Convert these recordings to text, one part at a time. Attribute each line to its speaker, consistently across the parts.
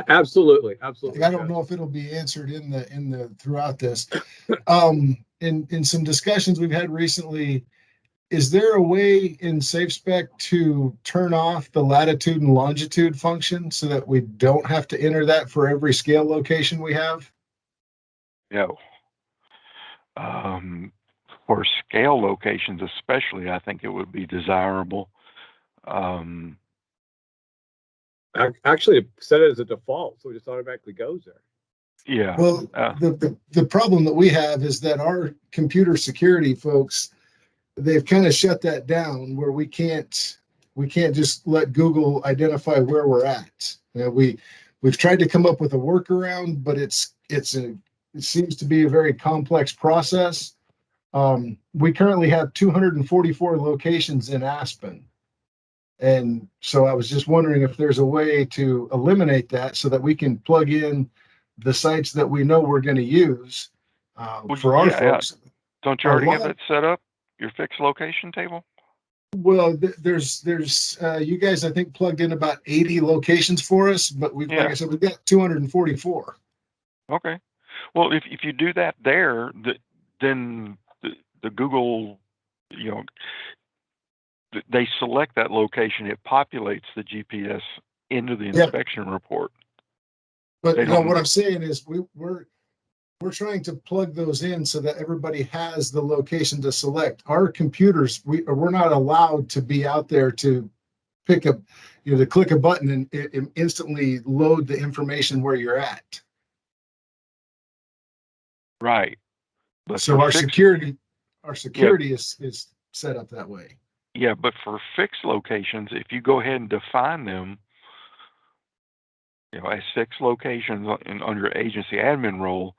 Speaker 1: Absolutely,
Speaker 2: Like,
Speaker 1: absolutely.
Speaker 2: I don't know if it'll be answered in the throughout this. In some discussions we've had recently, is there a way in SafeSpec to turn off the latitude and longitude function so that we don't have to enter that for every scale location we have?
Speaker 3: No. For scale locations, especially, I think it would be desirable.
Speaker 1: Actually, set it as a default, so it just automatically goes there.
Speaker 3: Yeah.
Speaker 2: Well, the problem that we have is that our computer security folks, they've kind of shut that down where we can't just let Google identify where we're at. We've tried to come up with a workaround, but it seems to be a very complex process. We currently have 244 locations in Aspen. And so I was just wondering if there's a way to eliminate that so that we can plug in the sites that we know we're going to use for our folks.
Speaker 3: Don't you already have that set up? Your fixed location table?
Speaker 2: Well, there's you guys, I think, plugged in about 80 locations for us, but like I said, we've got 244.
Speaker 3: Okay. Well, if you do that there, then the Google, they select that location. It populates the GPS into the inspection report.
Speaker 2: But what I'm saying is we're trying to plug those in so that everybody has the location to select. Our computers, we're not allowed to be out there to pick up, to click a button and it instantly load the information where you're at.
Speaker 3: Right. But
Speaker 2: so our security is set up that way.
Speaker 3: Yeah, but for fixed locations, if you go ahead and define them, as fixed locations on your agency admin role,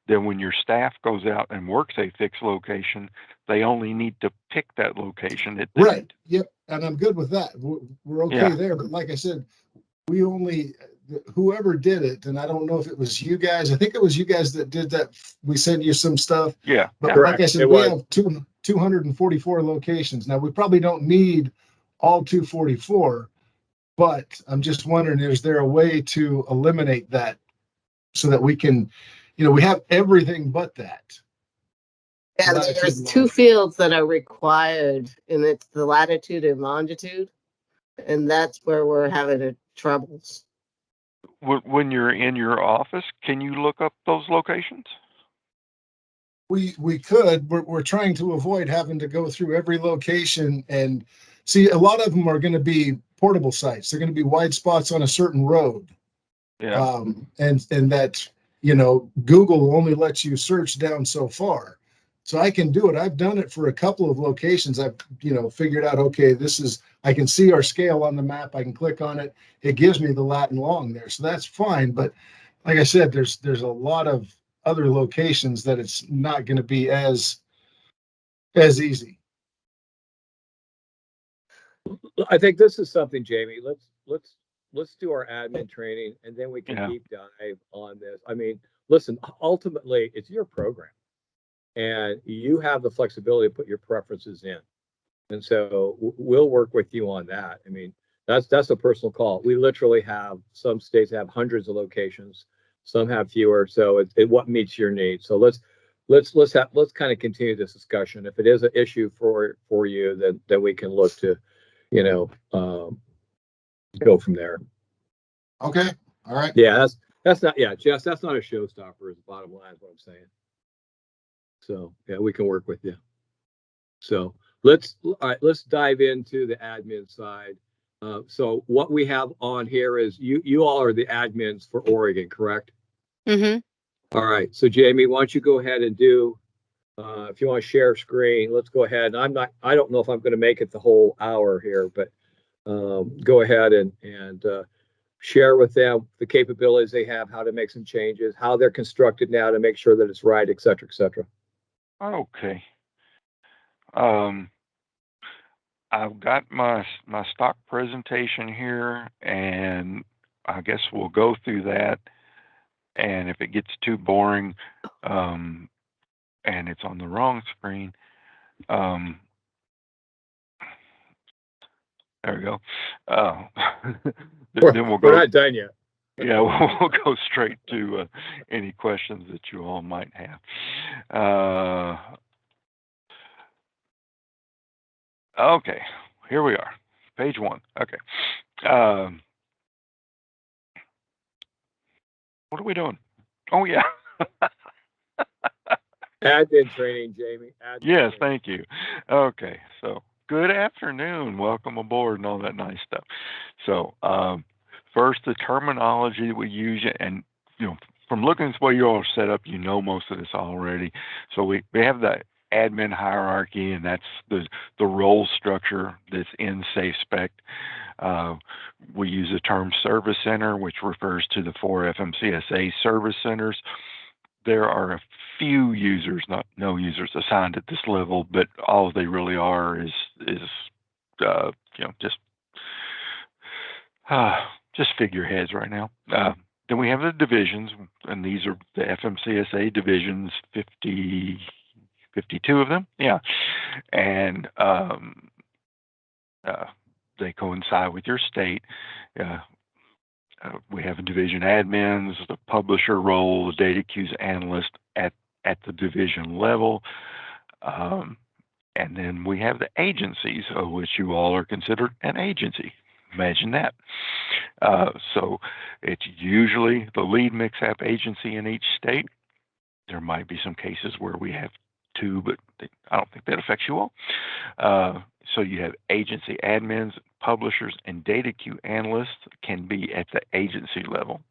Speaker 3: then when your staff goes out and works a fixed location, they only need to pick that location.
Speaker 2: Right. Yep. And I'm good with that. We're okay there. But like I said, whoever did it, and I don't know if it was you guys. I think it was you guys that did that. We sent you some stuff.
Speaker 3: Yeah.
Speaker 2: But like I said, we have 244 locations. Now, we probably don't need all 244, but I'm just wondering, is there a way to eliminate that so that we can, we have everything but that?
Speaker 4: Yeah, there's two fields that are required, and it's the latitude and longitude, and that's where we're having troubles.
Speaker 3: When you're in your office, can you look up those locations?
Speaker 2: We could. We're trying to avoid having to go through every location and see. A lot of them are going to be portable sites. They're going to be wide spots on a certain road.
Speaker 3: Yeah.
Speaker 2: And that Google only lets you search down so far. So I can do it. I've done it for a couple of locations. I've figured out, okay, I can see our scale on the map. I can click on it. It gives me the lat and long there. So that's fine. But like I said, there's a lot of other locations that it's not going to be as easy.
Speaker 1: I think this is something, Jamie. Let's do our admin training, and then we can deep dive on this. I mean, listen, ultimately, it's your program, and you have the flexibility to put your preferences in. And so we'll work with you on that. I mean, that's a personal call. We literally have some states have hundreds of locations, some have fewer. So it what meets your needs. So let's kind of continue this discussion. If it is an issue for you, then we can look to, go from there.
Speaker 2: Okay. All right.
Speaker 1: Yeah, that's not Jess, that's not a showstopper is the bottom line is what I'm saying. So yeah, we can work with you. So let's dive into the admin side. So what we have on here is you all are the admins for Oregon, correct?
Speaker 4: Mm-hmm.
Speaker 1: All right. So Jamie, why don't you go ahead and do if you want to share screen, let's go ahead. I don't know if I'm going to make it the whole hour here, but go ahead and share with them the capabilities they have, how to make some changes, how they're constructed now to make sure that it's right, et cetera, et cetera.
Speaker 3: Okay. I've got my stock presentation here, and I guess we'll go through that. And if it gets too boring, and it's on the wrong screen, there we go.
Speaker 1: Then we'll go. We're not done yet.
Speaker 3: Yeah, we'll go straight to any questions that you all might have. Okay, here we are, page 1. Okay, what are we doing? Oh yeah.
Speaker 1: Admin training, Jamie. Admin
Speaker 3: Yes,
Speaker 1: training.
Speaker 3: thank you. Okay, so good afternoon. Welcome aboard and all that nice stuff. So, first, the terminology that we use, and from looking at the way you all are set up, most of this already. So we have the admin hierarchy, and that's the role structure that's in SafeSpect. We use the term service center, which refers to the 4 FMCSA service centers. There are a few users, no users assigned at this level, but all they really are is just figureheads right now. Then we have the divisions, and these are the FMCSA divisions, 52 of them. Yeah, and they coincide with your state. We have a division admins, the publisher role, the data queues analyst at the division level. And then we have the agencies, of which you all are considered an agency. Imagine that. So it's usually the lead mix-app agency in each state. There might be some cases where we have 2, but I don't think that affects you all. So you have agency admins, publishers, and data queue analysts can be at the agency level.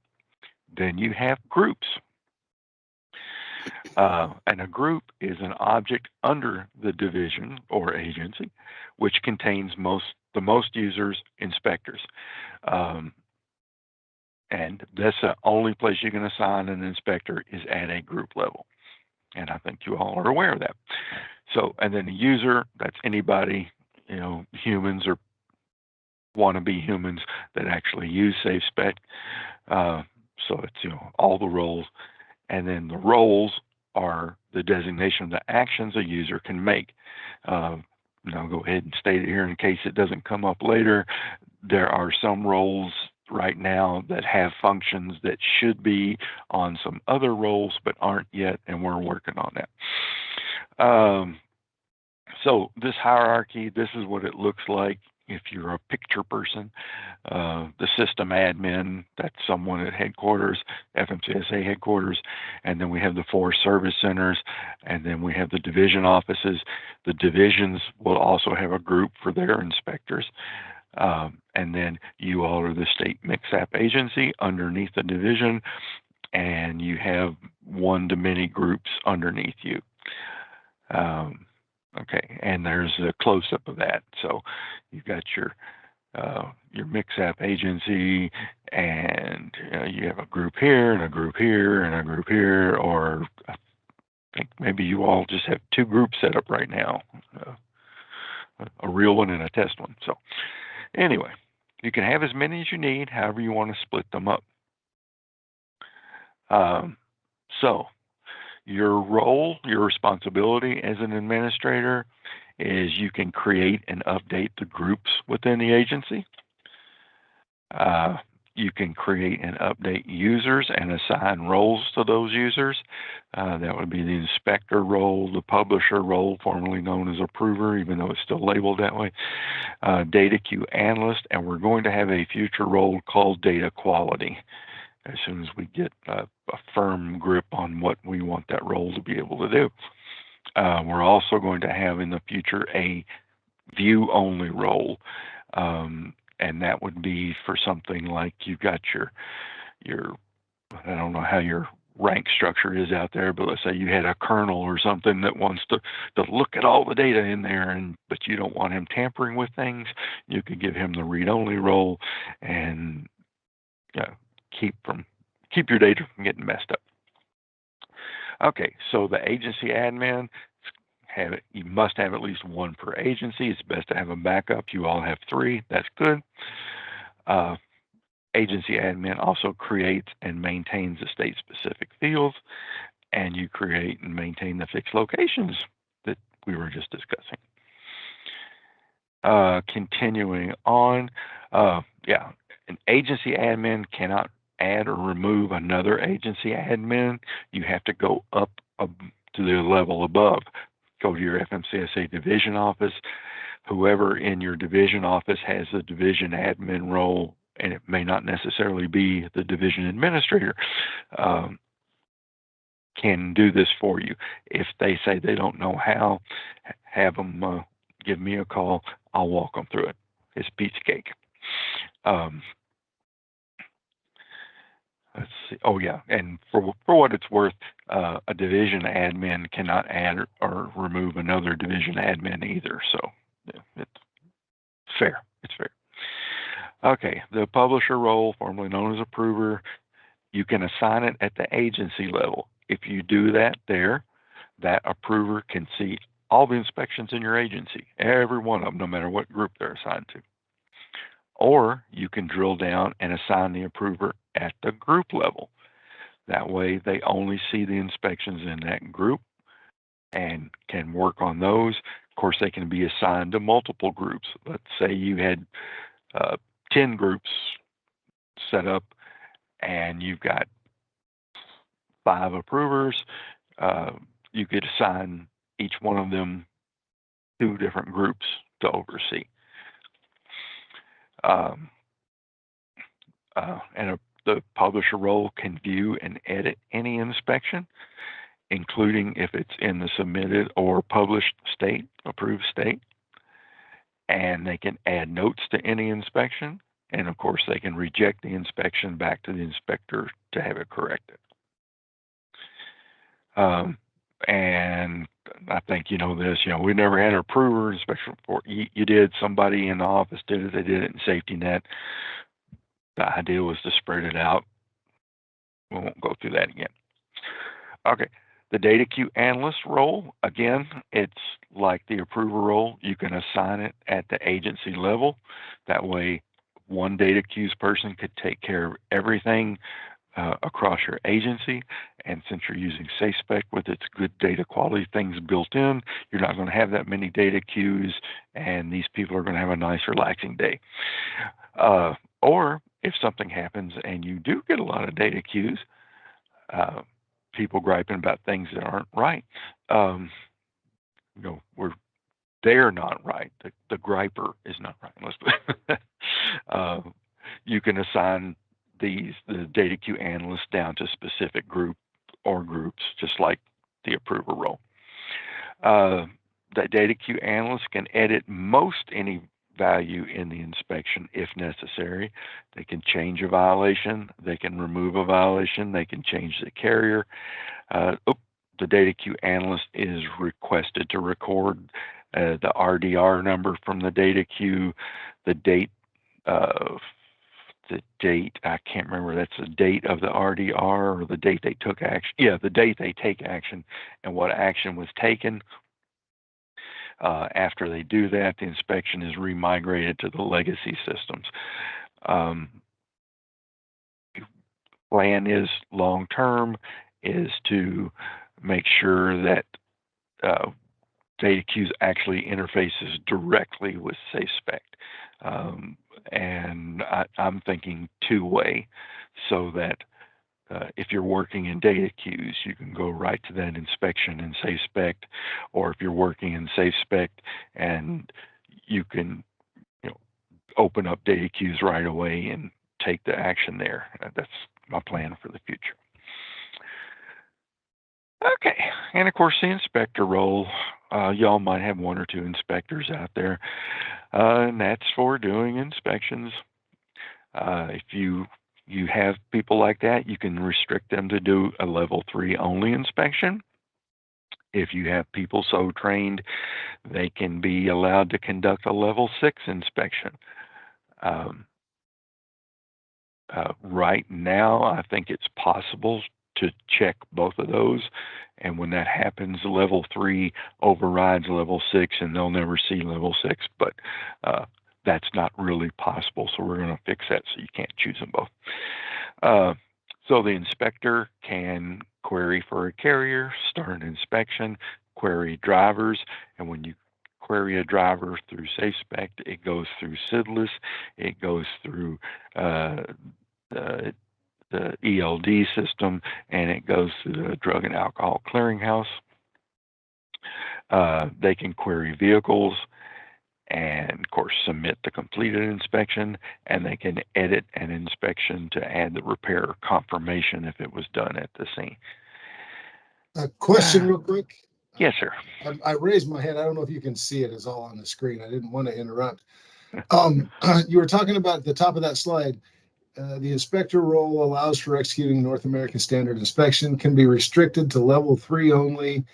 Speaker 3: Then you have groups. And a group is an object under the division or agency, which contains the most users, inspectors. And that's the only place you can assign an inspector is at a group level. And I think you all are aware of that. So, and then the user, that's anybody, humans or wannabe humans that actually use SafeSpect. So it's, all the roles. And then the roles are the designation of the actions a user can make. I'll go ahead and state it here in case it doesn't come up later. There are some roles right now that have functions that should be on some other roles but aren't yet, and we're working on that. So this hierarchy, this is what it looks like if you're a picture person. The system admin, that's someone at headquarters, FMCSA headquarters, and then we have the 4 service centers, and then we have the division offices. The divisions will also have a group for their inspectors. And then you all are the state mix-app agency underneath the division, and you have 1 to many groups underneath you. Okay, and there's a close-up of that. So you've got your mix-app agency, and you have a group here, and a group here, and a group here, or I think maybe you all just have 2 groups set up right now, a real one and a test one. So anyway, you can have as many as you need, however you want to split them up. So your role, your responsibility as an administrator is you can create and update the groups within the agency. You can create and update users and assign roles to those users. That would be the inspector role, the publisher role, formerly known as approver, even though it's still labeled that way, data queue analyst, and we're going to have a future role called data quality as soon as we get a firm grip on what we want that role to be able to do. We're also going to have in the future a view-only role, and that would be for something like you've got your I don't know how your rank structure is out there, but let's say you had a colonel or something that wants to look at all the data in there, but you don't want him tampering with things. You could give him the read-only role and keep your data from getting messed up. Okay, so the agency admin, you must have at least 1 per agency. It's best to have a backup. You all have 3. That's good. Agency admin also creates and maintains the state-specific fields, and you create and maintain the fixed locations that we were just discussing. Continuing on, an agency admin cannot add or remove another agency admin, you have to go up to the level above. Go to your FMCSA division office. Whoever in your division office has the division admin role, and it may not necessarily be the division administrator, can do this for you. If they say they don't know how, have them give me a call. I'll walk them through it. It's pizza cake. Let's see. Oh yeah, and for what it's worth, a division admin cannot add or remove another division admin either. So yeah, it's fair. It's fair. Okay, the publisher role, formerly known as approver, you can assign it at the agency level. If you do that there, that approver can see all the inspections in your agency, every one of them, no matter what group they're assigned to. Or you can drill down and assign the approver at the group level. That way they only see the inspections in that group and can work on those. Of course, they can be assigned to multiple groups. Let's say you had 10 groups set up and you've got 5 approvers. You could assign each one of them 2 different groups to oversee. The publisher role can view and edit any inspection, including if it's in the submitted or published state, approved state. And they can add notes to any inspection. And of course, they can reject the inspection back to the inspector to have it corrected. And I think you know this, we never had an approver inspection before. You did, somebody in the office did it, they did it in safety net. The idea was to spread it out. We won't go through that again. Okay, the data queue analyst role, again, it's like the approver role. You can assign it at the agency level. That way, one data queues person could take care of everything across your agency. And since you're using SafeSpect with its good data quality things built in, you're not going to have that many data queues, and these people are going to have a nice, relaxing day. Or if something happens and you do get a lot of data queues, people griping about things that aren't right, they're not right. The griper is not right. You can assign the data queue analyst down to specific group or groups, just like the approver role. The data queue analyst can edit most any value in the inspection if necessary. They can change a violation, they can remove a violation, they can change the carrier. The data queue analyst is requested to record the RDR number from the data queue, the date, I can't remember, that's the date of the RDR or the date they took action. Yeah, the date they take action and what action was taken. After they do that, the inspection is remigrated to the legacy systems. Plan is long-term is to make sure that data queues actually interfaces directly with SafeSpect. And I'm thinking 2-way, so that if you're working in data queues, you can go right to that inspection in SafeSpect, or if you're working in SafeSpect and you can open up data queues right away and take the action there. That's my plan for the future. Okay, and of course the inspector role, y'all might have 1 or 2 inspectors out there, and that's for doing inspections. If you have people like that, you can restrict them to do a level 3 only inspection. If you have people so trained, they can be allowed to conduct a level 6 inspection. Right now, I think it's possible to check both of those, and when that happens, level 3 overrides level 6, and they'll never see level 6. But that's not really possible, so we're going to fix that so you can't choose them both. So the inspector can query for a carrier, start an inspection, query drivers, and when you query a driver through SafeSpect, it goes through SIDLess, it goes through the ELD system, and it goes to the Drug and Alcohol Clearinghouse. They can query vehicles and, of course, submit the completed inspection, and they can edit an inspection to add the repair confirmation if it was done at the scene.
Speaker 2: A question real quick.
Speaker 3: Yes, sir.
Speaker 2: I raised my hand. I don't know if you can see it. It's all on the screen. I didn't want to interrupt. You were talking about at the top of that slide. The inspector role allows for executing North American standard inspection, can be restricted to level 3 only.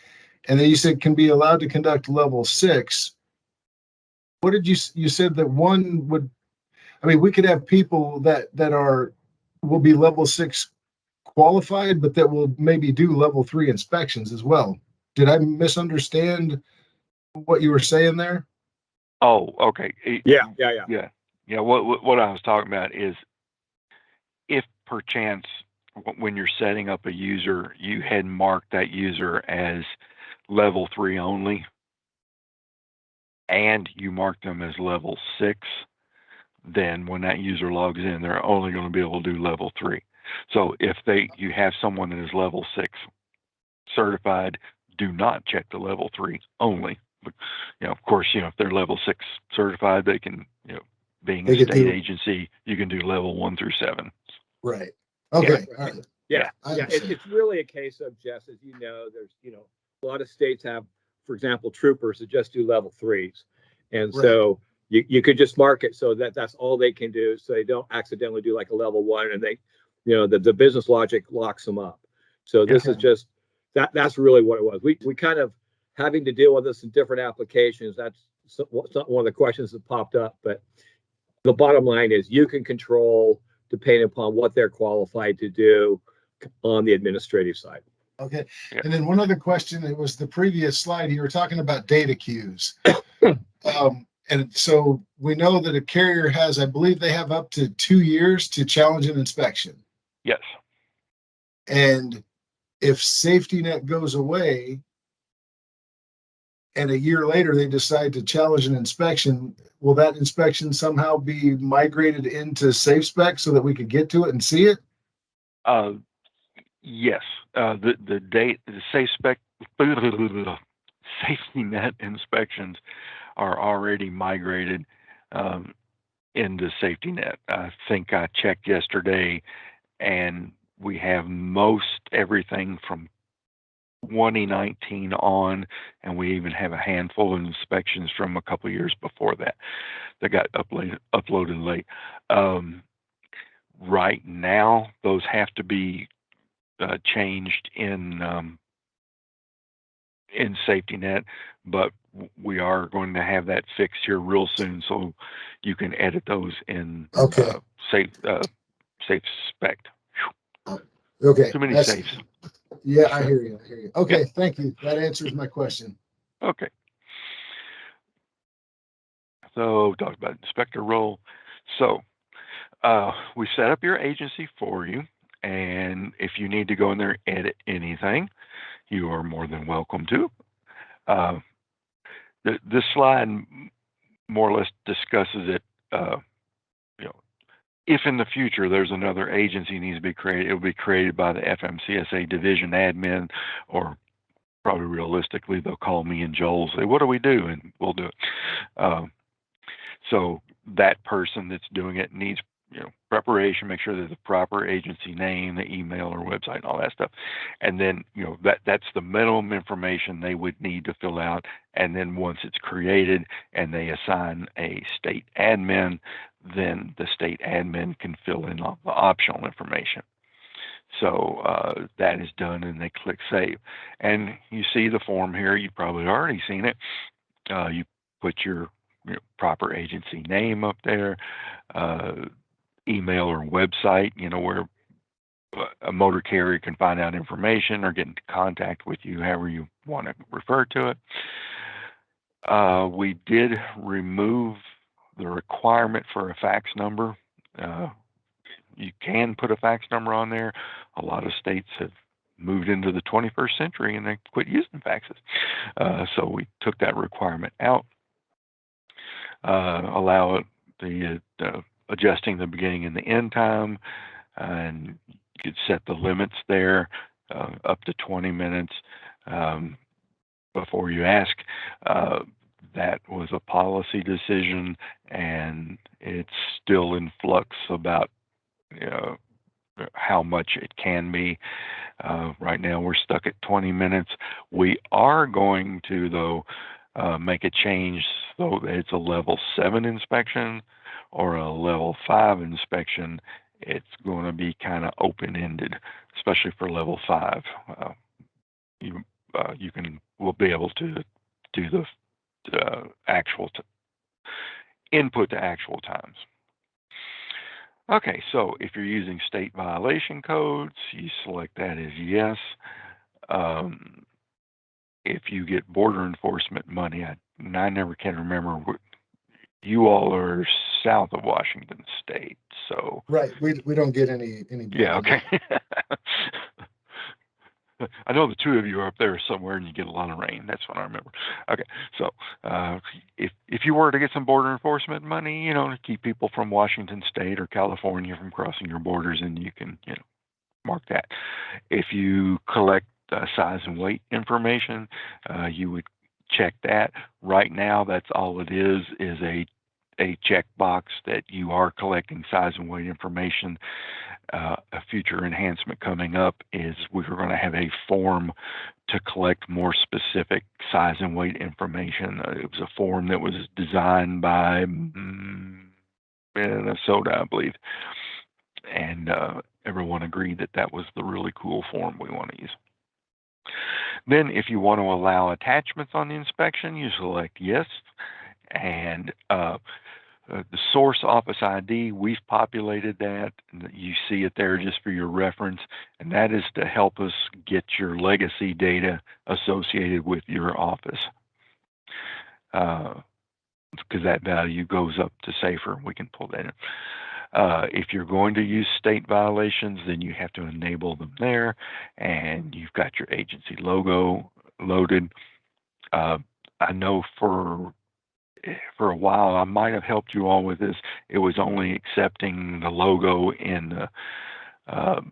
Speaker 2: And then you said can be allowed to conduct level 6. What did you said that one would, I mean, we could have people that will be level 6 qualified, but that will maybe do level 3 inspections as well. Did I misunderstand what you were saying there?
Speaker 3: Oh, okay.
Speaker 1: Yeah.
Speaker 3: What I was talking about is if perchance when you're setting up a user, you had marked that user as level 3 only, and you mark them as level 6, then when that user logs in, they're only going to be able to do level 3. So if you have someone that is level 6 certified, do not check the level 3 only. But, of course, if they're level 6 certified, they can, being a state agency, you can do level 1 through 7.
Speaker 2: Right. Okay.
Speaker 1: Yeah.
Speaker 2: All right.
Speaker 1: Yeah. It's really a case of, Jess, as you know, there's, a lot of states have, for example, troopers that just do level 3s. And so you could just mark it so that's all they can do. So they don't accidentally do like a level 1 and they, the business logic locks them up. So this is just, that's really what it was. We kind of having to deal with this in different applications. That's one of the questions that popped up. But the bottom line is you can control depending upon what they're qualified to do on the administrative side.
Speaker 2: Okay. Yeah. And then one other question, it was the previous slide, you were talking about data queues. And so we know that a carrier has, I believe they have up to 2 years to challenge an inspection.
Speaker 3: Yes.
Speaker 2: And if safety net goes away and a year later they decide to challenge an inspection, will that inspection somehow be migrated into SafeSpect so that we could get to it and see it?
Speaker 3: Yes. The SafeSpect safety net inspections are already migrated into safety net. I think I checked yesterday, and we have most everything from 2019 on, and we even have a handful of inspections from a couple of years before that got uploaded late. Right now, those have to be changed in safety net, but we are going to have that fixed here real soon, so you can edit those in SafeSpect.
Speaker 2: Okay.
Speaker 3: Too many safes.
Speaker 2: Yeah, I hear you. Okay, thank you. That answers my question.
Speaker 3: Okay. So talk about inspector role. So we set up your agency for you, and if you need to go in there and edit anything, you are more than welcome to. This slide more or less discusses it. If in the future there's another agency needs to be created, it will be created by the FMCSA division admin, or probably realistically they'll call me and Joel, say, what do we do? And we'll do it. So that person that's doing it needs preparation, make sure there's a proper agency name, the email or website and all that stuff. And then, that's the minimum information they would need to fill out. And then once it's created and they assign a state admin, then the state admin can fill in all the optional information. So that is done, and they click save. And you see the form here. You've probably already seen it. You put your proper agency name up there, email or website, where a motor carrier can find out information or get into contact with you, however you want to refer to it. We did remove the requirement for a fax number. You can put a fax number on there. A lot of states have moved into the 21st century and they quit using faxes. So we took that requirement out. Allow the adjusting the beginning and the end time, and could set the limits there, up to 20 minutes before you ask. That was a policy decision, and it's still in flux about how much it can be. Right now we're stuck at 20 minutes. We are going to, though, make a change so that it's a level 7 inspection or a level 5 inspection. It's going to be kind of open-ended, especially for level 5. We'll be able to do the actual input to actual times. Okay, so if you're using state violation codes, you select that as yes. If you get border enforcement money, I never can remember you all are south of Washington State, so
Speaker 2: Right. We don't get any.
Speaker 3: yeah, okay. I know the two of you are up there somewhere and you get a lot of rain. That's what I remember. Okay, so if you were to get some border enforcement money, to keep people from Washington State or California from crossing your borders, and you can, mark that. If you collect size and weight information, you would check that. Right now, that's all it is a checkbox that you are collecting size and weight information. A future enhancement coming up is we're going to have a form to collect more specific size and weight information. It was a form that was designed by Minnesota, I believe, and everyone agreed that that was the really cool form we want to use. Then if you want to allow attachments on the inspection, you select yes, and the source office ID, we've populated that. You see it there just for your reference, and that is to help us get your legacy data associated with your office, because that value goes up to SAFER. We can pull that in. If you're going to use state violations, then you have to enable them there, and you've got your agency logo loaded. I know for a while, I might have helped you all with this. It was only accepting the logo in that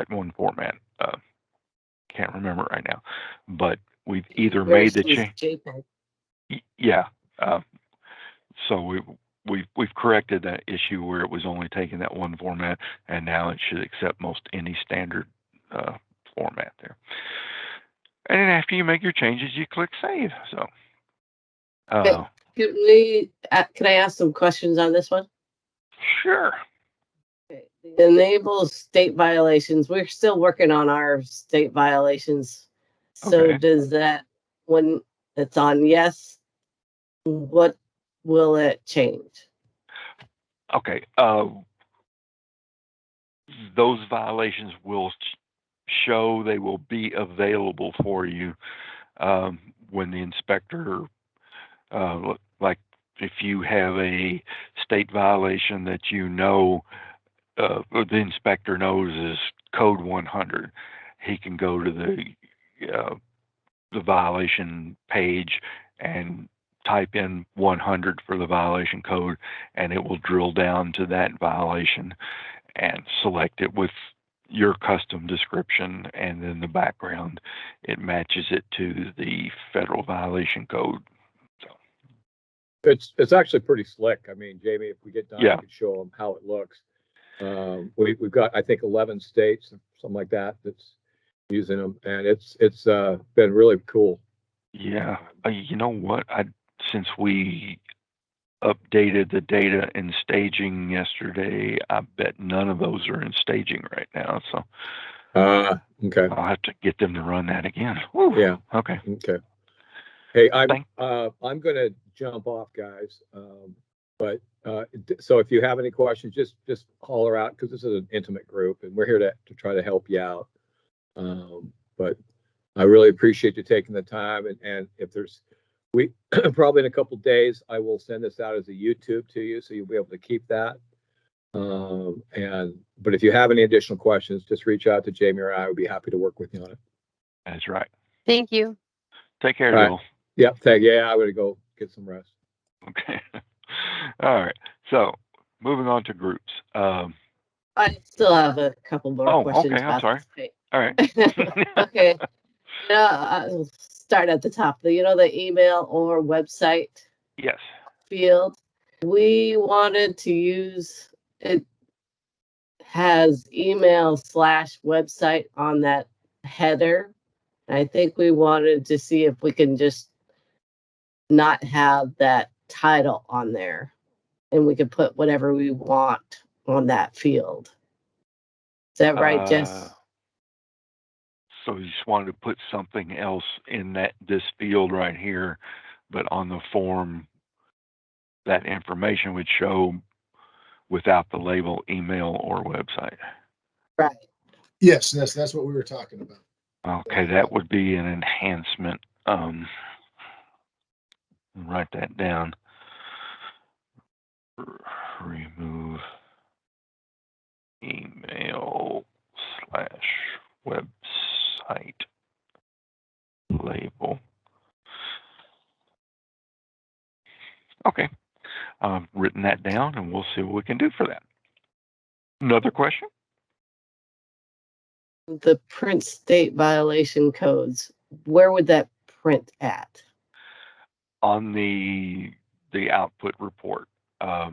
Speaker 3: one format. Can't remember right now, but we've either made the change.
Speaker 4: JPEG.
Speaker 3: Yeah. So we've corrected that issue where it was only taking that one format, and now it should accept most any standard format there. And then after you make your changes, you click save. So,
Speaker 4: Can I ask some questions on this one?
Speaker 3: Sure.
Speaker 4: Okay. Enable state violations. We're still working on our state violations. So
Speaker 3: Okay.
Speaker 4: does that, when it's on yes, what will it change?
Speaker 3: Okay. Those violations will show, they will be available for you when the inspector, like if you have a state violation that the inspector knows is code 100, he can go to the violation page and type in 100 for the violation code, and it will drill down to that violation and select it with your custom description, and then the background, it matches it to the federal violation code. So
Speaker 1: it's actually pretty slick. I mean, Jamie, if we get done,
Speaker 3: yeah,
Speaker 1: we can show them how it looks. We've got, I think, 11 states, something like that, that's using them, and it's been really cool.
Speaker 3: Yeah. You know what? Since we updated the data in staging yesterday, I bet none of those are in staging right now. So
Speaker 1: okay.
Speaker 3: I'll have to get them to run that again. Whew.
Speaker 1: Yeah.
Speaker 3: Okay.
Speaker 1: Okay. Hey, I'm gonna jump off, guys. But so if you have any questions, just holler out, because this is an intimate group and we're here to try to help you out. But I really appreciate you taking the time, and if we probably in a couple days, I will send this out as a YouTube to you, so you'll be able to keep that. But if you have any additional questions, just reach out to Jamie or I would be happy to work with you on it.
Speaker 3: That's right.
Speaker 5: Thank you.
Speaker 3: Take care,
Speaker 1: All
Speaker 3: Joel.
Speaker 1: right. Yep. Yeah, I'm gonna go get some rest.
Speaker 3: Okay. All right. So moving on to groups.
Speaker 4: I still have a couple more
Speaker 3: Oh,
Speaker 4: questions
Speaker 3: okay, I'm
Speaker 4: about
Speaker 3: sorry.
Speaker 4: this.
Speaker 3: All right.
Speaker 4: Okay. I'll start at the top. The email or website
Speaker 3: Yes.
Speaker 4: field. We wanted to use it has email/website on that header. I think we wanted to see if we can just not have that title on there and we could put whatever we want on that field. Is that right, Jess?
Speaker 3: So you just wanted to put something else in this field right here, but on the form, that information would show without the label email or website.
Speaker 4: Right.
Speaker 2: Yes, that's what we were talking about.
Speaker 3: Okay, that would be an enhancement. Write that down. Remove email/website label. Okay, I've written that down and we'll see what we can do for that. Another question?
Speaker 4: The print state violation codes, where would that print at?
Speaker 3: On the output report. I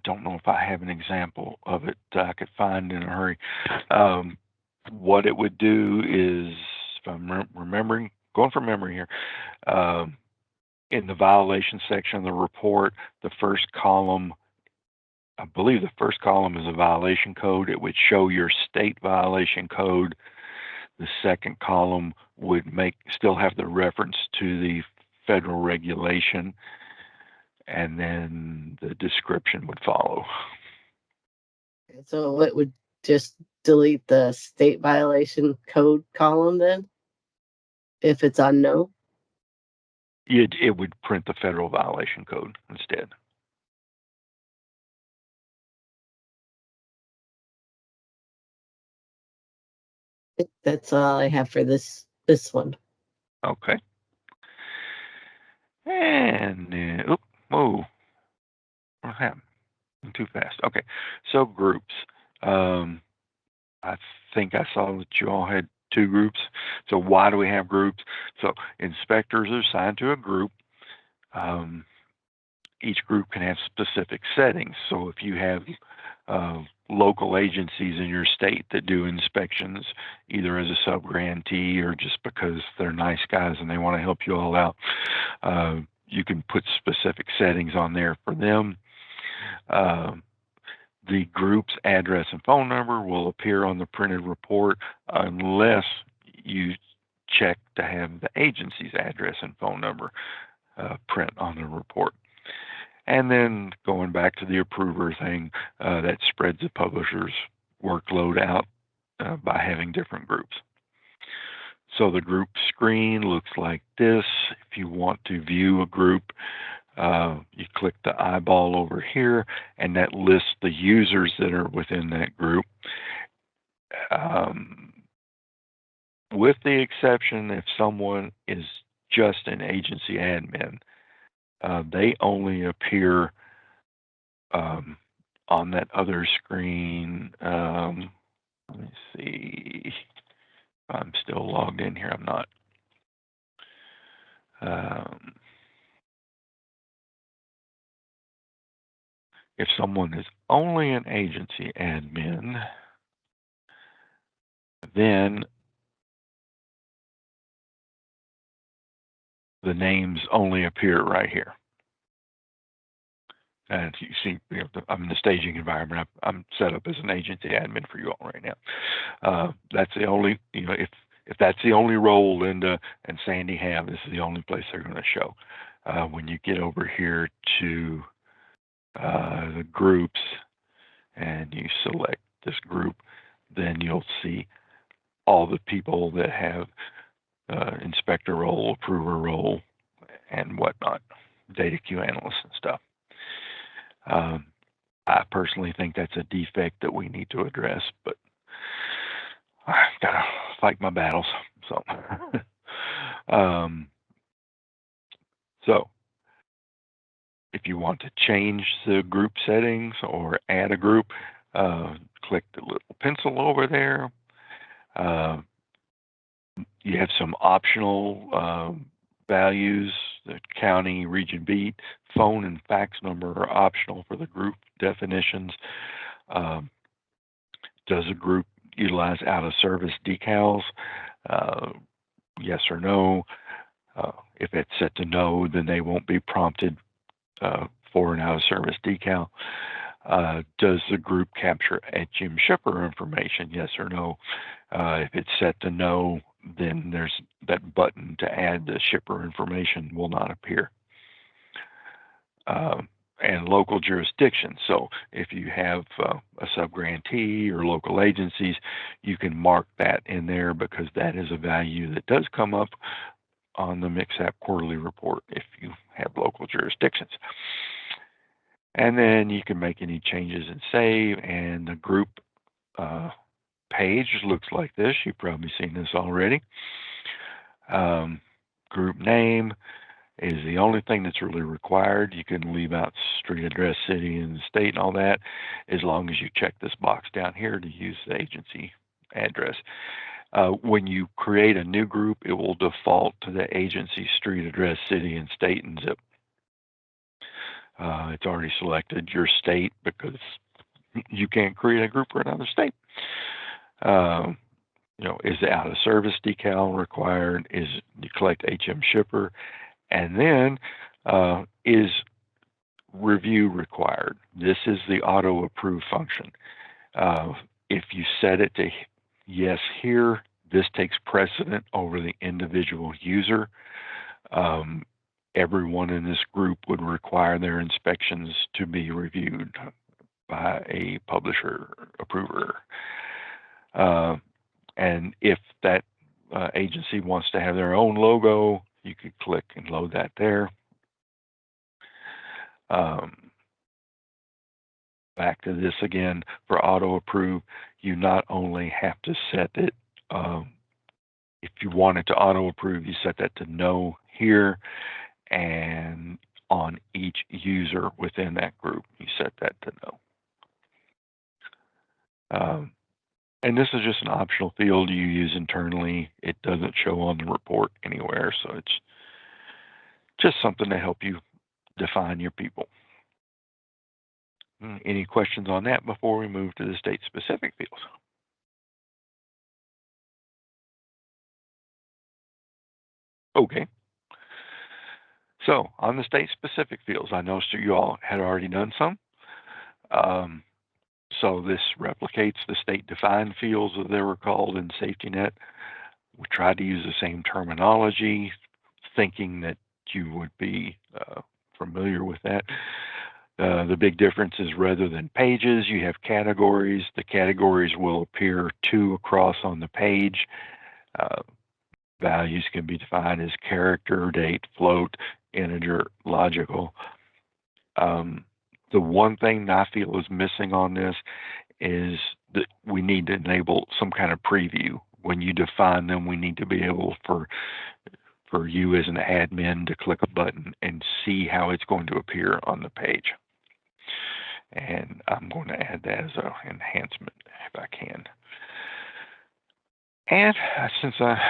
Speaker 3: don't know if I have an example of it I could find in a hurry. What it would do is, if I'm remembering, going from memory here, in the violation section of the report, the first column, I believe the first column is a violation code. It would show your state violation code. The second column would still have the reference to the federal regulation, and then the description would follow.
Speaker 4: So it would just delete the state violation code column then, if it's unknown?
Speaker 3: It would print the federal violation code instead.
Speaker 4: That's all I have for this one.
Speaker 3: Okay. And whoa, what happened? I'm too fast. Okay, so groups. I think I saw that you all had 2 groups. So why do we have groups? So inspectors are assigned to a group. Each group can have specific settings. So if you have local agencies in your state that do inspections, either as a sub-grantee or just because they're nice guys and they want to help you all out, you can put specific settings on there for them. The group's address and phone number will appear on the printed report unless you check to have the agency's address and phone number print on the report. And then going back to the approver thing, that spreads the publisher's workload out by having different groups. So the group screen looks like this. If you want to view a group, you click the eyeball over here, and that lists the users that are within that group. With the exception if someone is just an agency admin, they only appear on that other screen. Let me see if I'm still logged in here. I'm not. If someone is only an agency admin, then the names only appear right here. And you see, I'm in the staging environment. I'm set up as an agency admin for you all right now. That's the only, if that's the only role Linda and Sandy have, this is the only place they're going to show. When you get over here to the groups and you select this group, then you'll see all the people that have inspector role, approver role, and whatnot, data queue analysts and stuff. I personally think that's a defect that we need to address, but I gotta fight my battles. So, so if you want to change the group settings or add a group, click the little pencil over there. You have some optional values. The county, region, beat, phone, and fax number are optional for the group definitions. Does a group utilize out-of-service decals? Yes or no. If it's set to no, then they won't be prompted for an out-of-service decal. Does the group capture HM shipper information? Yes or no. If it's set to no, then there's that button to add the shipper information will not appear. And local jurisdiction. So if you have a sub-grantee or local agencies, you can mark that in there because that is a value that does come up on the MixApp quarterly report if you have local jurisdictions. And then you can make any changes and save, and the group page looks like this. You've probably seen this already. Group name is the only thing that's really required. You can leave out street address, city, and state and all that, as long as you check this box down here to use the agency address. When you create a new group, it will default to the agency street address, city, and state, and zip. It's already selected your state because you can't create a group for another state. Is the out of service decal required? Is you collect HM shipper? And then is review required? This is the auto approve function. If you set it to yes here, this takes precedent over the individual user. Everyone in this group would require their inspections to be reviewed by a publisher approver. And if that agency wants to have their own logo, you could click and load that there. Back to this again, for auto approve, you not only have to set it, if you want it to auto approve, you set that to no here, and on each user within that group, you set that to no. And this is just an optional field you use internally. It doesn't show on the report anywhere, so it's just something to help you define your people. Any questions on that before we move to the state-specific fields? Okay. So on the state-specific fields, I noticed you all had already done some. So this replicates the state-defined fields, as they were called in SafetyNet. We tried to use the same terminology, thinking that you would be familiar with that. The big difference is rather than pages, you have categories. The categories will appear 2 across on the page. Values can be defined as character, date, float, integer, logical. The one thing I feel is missing on this is that we need to enable some kind of preview. When you define them, we need to be able for you as an admin to click a button and see how it's going to appear on the page. And I'm going to add that as an enhancement if I can. And since I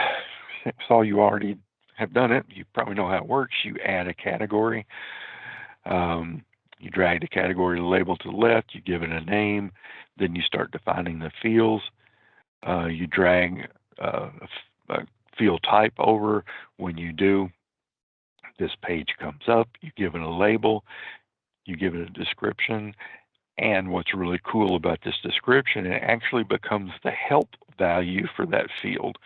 Speaker 3: saw you already have done it, you probably know how it works. You add a category. You drag the category label to the left, you give it a name, then you start defining the fields. You drag a field type over. When you do, this page comes up, you give it a label, you give it a description, and what's really cool about this description, it actually becomes the help value for that field.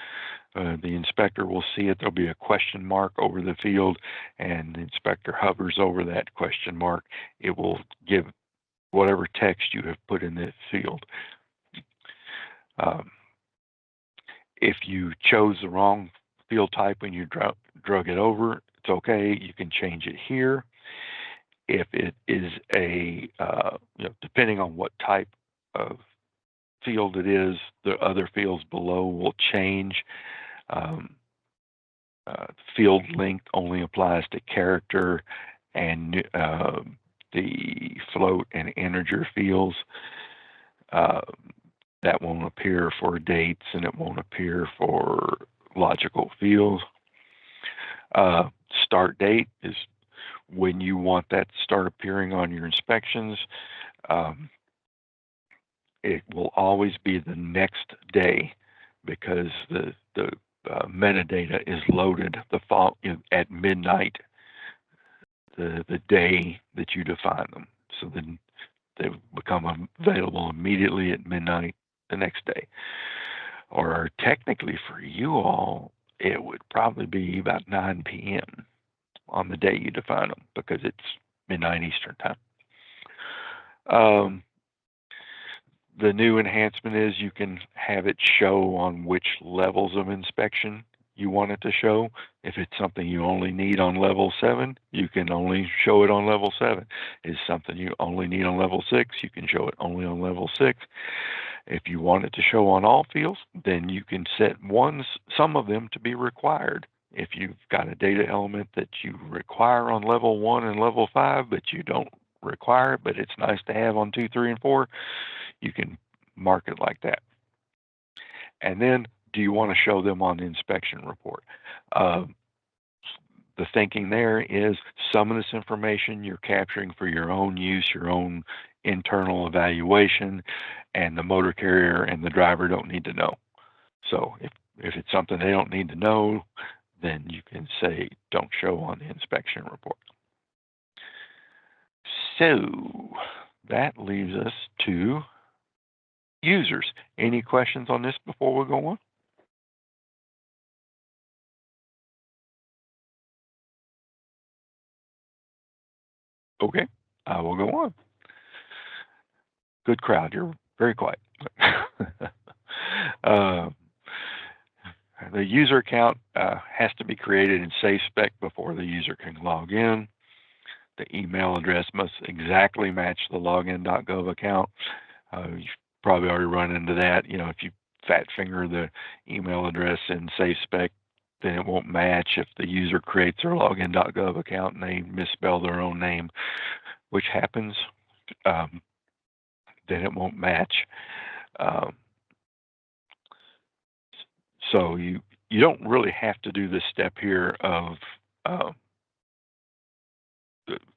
Speaker 3: The inspector will see it. There'll be a question mark over the field, and the inspector hovers over that question mark. It will give whatever text you have put in this field. If you chose the wrong field type when you drug it over, it's okay. You can change it here. If it is a, depending on what type of field it is, the other fields below will change. Field length only applies to character and the float and integer fields. That won't appear for dates, and it won't appear for logical fields. Start date is when you want that to start appearing on your inspections. It will always be the next day, because the metadata is loaded at midnight, the day that you define them. So then they become available immediately at midnight the next day. Or technically for you all, it would probably be about 9 p.m. on the day you define them, because it's midnight Eastern time. The new enhancement is you can have it show on which levels of inspection you want it to show. If it's something you only need on level 7, you can only show it on level 7. If it's something you only need on level 6, you can show it only on level 6. If you want it to show on all fields, then you can set some of them to be required. If you've got a data element that you require on level 1 and level 5, but you don't require it, but it's nice to have on 2, 3, and 4, you can mark it like that. And then, do you want to show them on the inspection report? The thinking there is some of this information you're capturing for your own use, your own internal evaluation, and the motor carrier and the driver don't need to know. So if it's something they don't need to know, then you can say don't show on the inspection report. So that leaves us to users. Any questions on this before we go on? Okay, I will go on. Good crowd. You're very quiet. The user account has to be created in SafeSpect before the user can log in. The email address must exactly match the login.gov account. You've probably already run into that. You know, if you fat finger the email address in SafeSpect, then it won't match. If the user creates their login.gov account and they misspell their own name, which happens, then it won't match. So you don't really have to do this step here of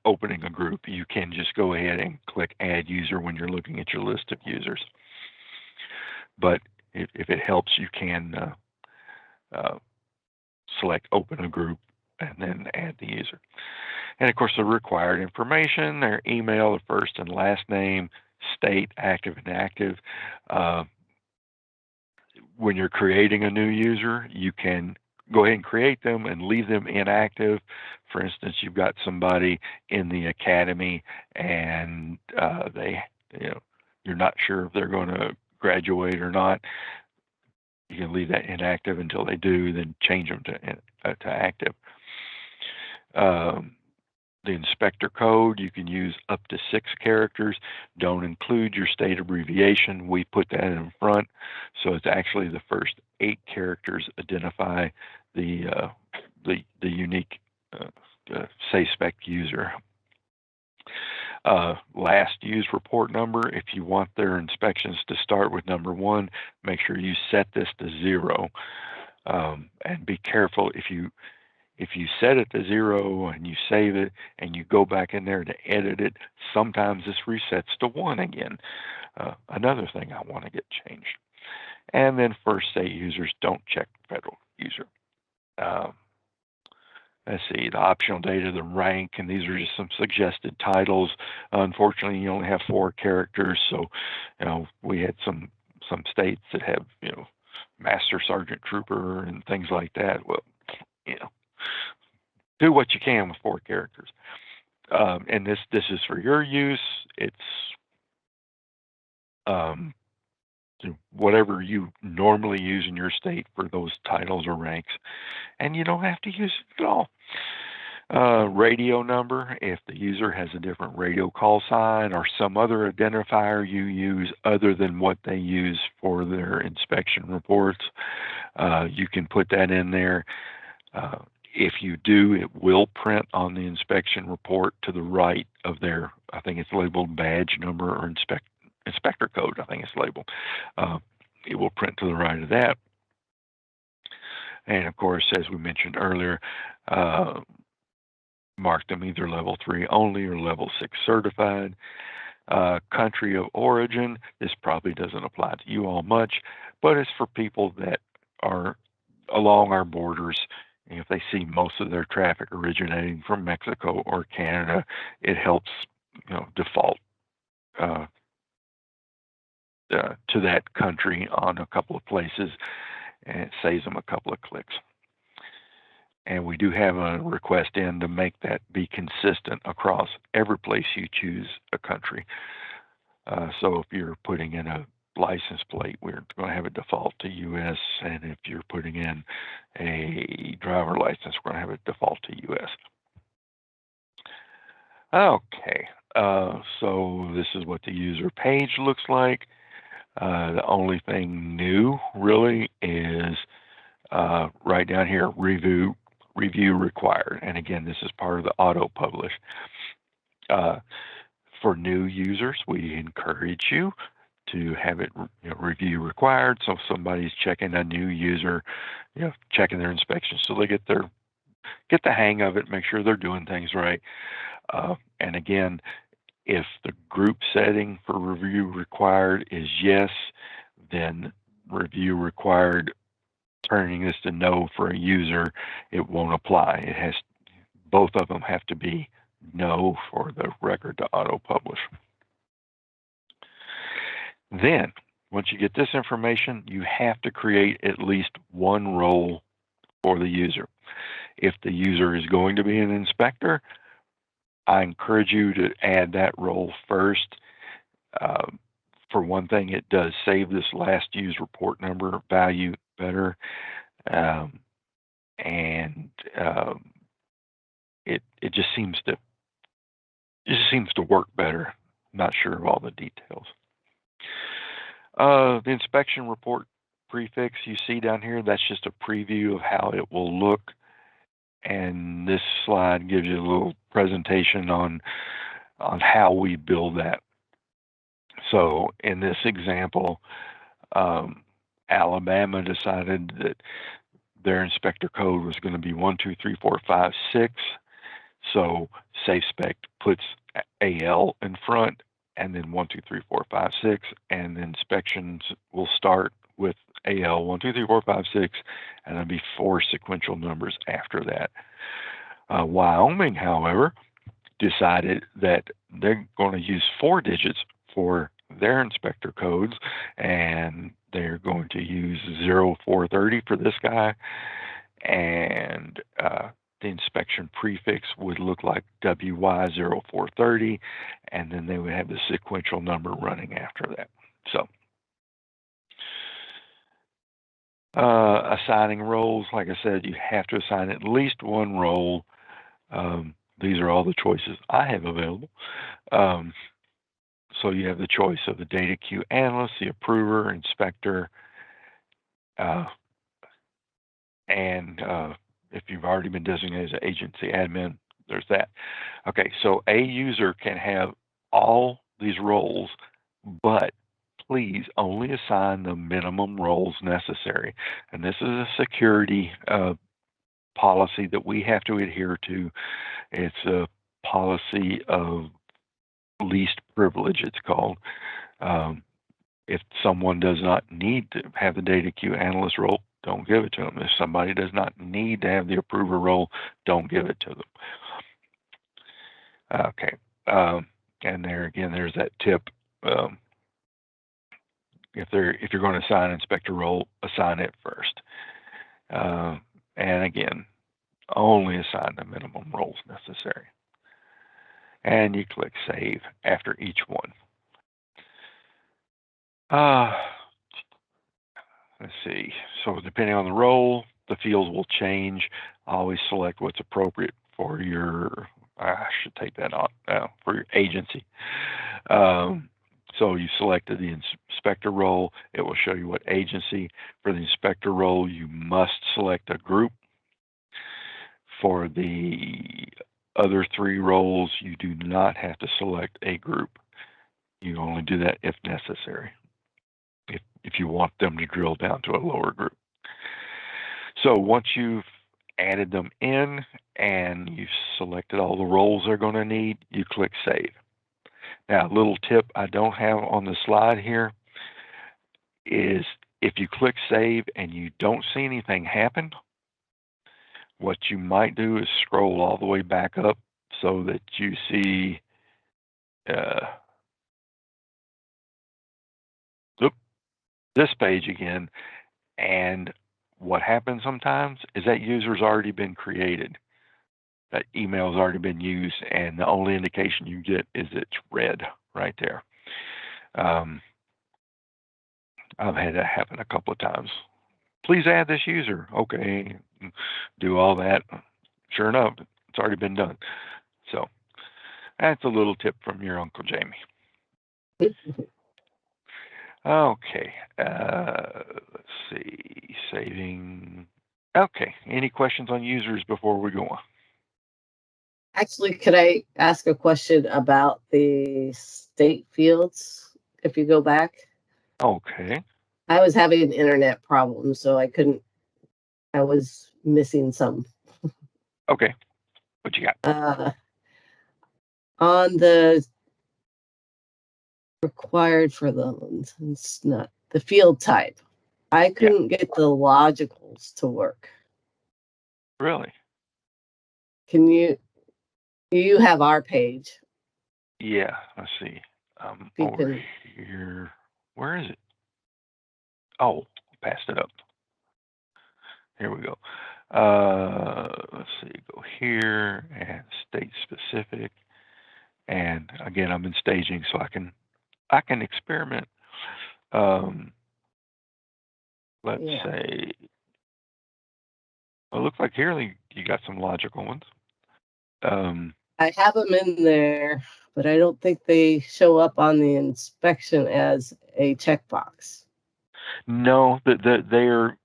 Speaker 3: opening a group. You can just go ahead and click add user when you're looking at your list of users. But if it helps, you can select open a group and then add the user. And of course, the required information, their email, their first and last name, state, active, inactive. When you're creating a new user, you can go ahead and create them and leave them inactive. For instance, you've got somebody in the academy and you're not sure if they're going to graduate or not. You can leave that inactive until they do, then change them to active. The inspector code, you can use up to 6 characters. Don't include your state abbreviation. We put that in front, so it's actually the first 8 characters identify the unique SafeSpect user. Last used report number, if you want their inspections to start with number 1, make sure you set this to 0. And be careful if you set it to 0 and you save it and you go back in there to edit it, sometimes this resets to 1 again. Another thing I want to get changed. And then first state users, don't check federal user. Let's see, the optional data, the rank, and these are just some suggested titles. Unfortunately, you only have 4 characters, so we had some states that have Master Sergeant Trooper and things like that. Well, do what you can with 4 characters. And this is for your use. It's whatever you normally use in your state for those titles or ranks, and you don't have to use it at all. Radio number, if the user has a different radio call sign or some other identifier you use other than what they use for their inspection reports, you can put that in there. If you do, it will print on the inspection report to the right of their, I think it's labeled badge number or inspector code, I think it's labeled. It will print to the right of that. And of course, as we mentioned earlier, mark them either level 3 only or level 6 certified. Country of origin, this probably doesn't apply to you all much, but it's for people that are along our borders. And if they see most of their traffic originating from Mexico or Canada, it helps, default to that country on a couple of places, and it saves them a couple of clicks. And we do have a request in to make that be consistent across every place you choose a country. So if you're putting in a license plate, we're going to have it default to U.S. And if you're putting in a driver license, we're going to have it default to U.S. Okay, so this is what the user page looks like. The only thing new really is right down here, review required. And again, this is part of the auto publish. For new users, we encourage you to have it review required. So if somebody's checking a new user, checking their inspections, so they get the hang of it, make sure they're doing things right. And again, if the group setting for review required is yes, then review required, turning this to no for a user, it won't apply. Both of them have to be no for the record to auto publish. Then, once you get this information, you have to create at least one role for the user. If the user is going to be an inspector, I encourage you to add that role first. For one thing, it does save this last used report number value better, and it just seems to work better. Not sure of all the details. The inspection report prefix you see down here, that's just a preview of how it will look. And this slide gives you a little presentation on how we build that. So in this example, Alabama decided that their inspector code was going to be 1, 2, 3, 4, 5, 6. So SafeSpect puts AL in front, and then 1, 2, 3, 4, 5, 6, and the inspections will start with AL 1, 2, 3, 4, 5, 6, and there'll be 4 sequential numbers after that. Wyoming, however, decided that they're going to use 4 digits for their inspector codes, and they're going to use 0430 for this guy, and the inspection prefix would look like WY0430, and then they would have the sequential number running after that. So assigning roles, like I said, you have to assign at least one role. These are all the choices I have available. So you have the choice of the data queue analyst, the approver, inspector, and if you've already been designated as an agency admin, there's that. Okay, so a user can have all these roles, but please only assign the minimum roles necessary. And this is a security policy that we have to adhere to. It's a policy of least privilege, it's called. If someone does not need to have the data queue analyst role, don't give it to them. If somebody does not need to have the approver role, don't give it to them. Okay, and there again, there's that tip. If you're going to assign an inspector role, assign it first. And again, only assign the minimum roles necessary. And you click Save after each one. Let's see. So depending on the role, the fields will change. I always select what's appropriate for your, I should take that on, for your agency. So you selected the inspector role. It will show you what agency. For the inspector role, you must select a group. For the other 3 roles, you do not have to select a group. You only do that if necessary, if you want them to drill down to a lower group. So once you've added them in and you've selected all the roles they're going to need, you click Save. Now, a little tip I don't have on the slide here is if you click Save and you don't see anything happen, what you might do is scroll all the way back up so that you see this page again. And what happens sometimes is that user's already been created. That email's already been used, and the only indication you get is it's red right there. I've had that happen a couple of times. Please add this user. Okay, do all that. Sure enough, it's already been done. So that's a little tip from your Uncle Jamie. Okay, let's see, saving. Okay, any questions on users before we go on?
Speaker 4: Actually, could I ask a question about the state fields? If you go back,
Speaker 3: Okay.
Speaker 4: I was having an internet problem, so I was missing some.
Speaker 3: Okay, what you got?
Speaker 4: On the required for loans, it's not the field type. I couldn't get the logicals to work.
Speaker 3: Really?
Speaker 4: Can you have our page?
Speaker 3: Yeah, let's see. Over here. Where is it? Oh, passed it up. Here we go. Let's see, go here and state specific. And again, I'm in staging, so I can experiment. Let's say, well, it looks like here you got some logical ones.
Speaker 4: I have them in there, but I don't think they show up on the inspection as a checkbox.
Speaker 3: No, they're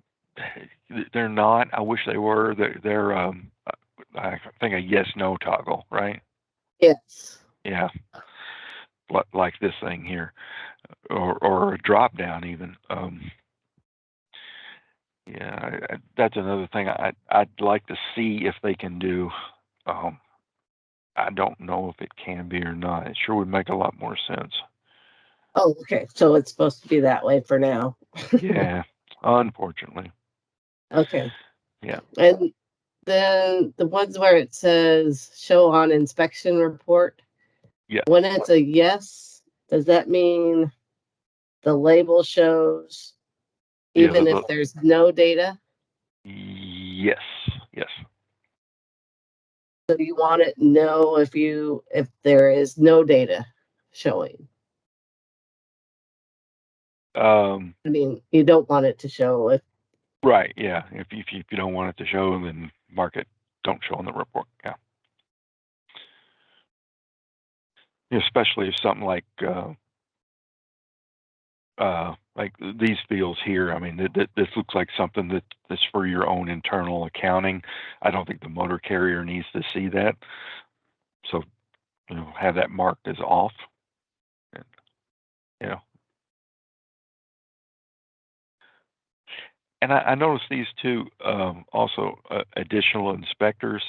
Speaker 3: not. I wish they were. They're I think a yes/no toggle, right?
Speaker 4: Yes.
Speaker 3: Yeah, like this thing here, or a drop down even. Yeah, that's another thing I'd like to see if they can do. I don't know if it can be or not. It sure would make a lot more sense.
Speaker 4: Oh, okay. So it's supposed to be that way for now.
Speaker 3: Yeah, unfortunately.
Speaker 4: Okay.
Speaker 3: Yeah.
Speaker 4: And then the ones where it says show on inspection report.
Speaker 3: Yeah.
Speaker 4: When it's a yes, does that mean the label shows even if there's no data?
Speaker 3: Yes. Yes.
Speaker 4: So you want it no if there is no data showing. I mean, you don't want it to show if.
Speaker 3: Right. Yeah. If you don't want it to show, then mark it don't show in the report. Yeah. Especially if something like these fields here. I mean, this looks like something that's for your own internal accounting. I don't think the motor carrier needs to see that. So, have that marked as off. And, And I noticed these two also additional inspectors.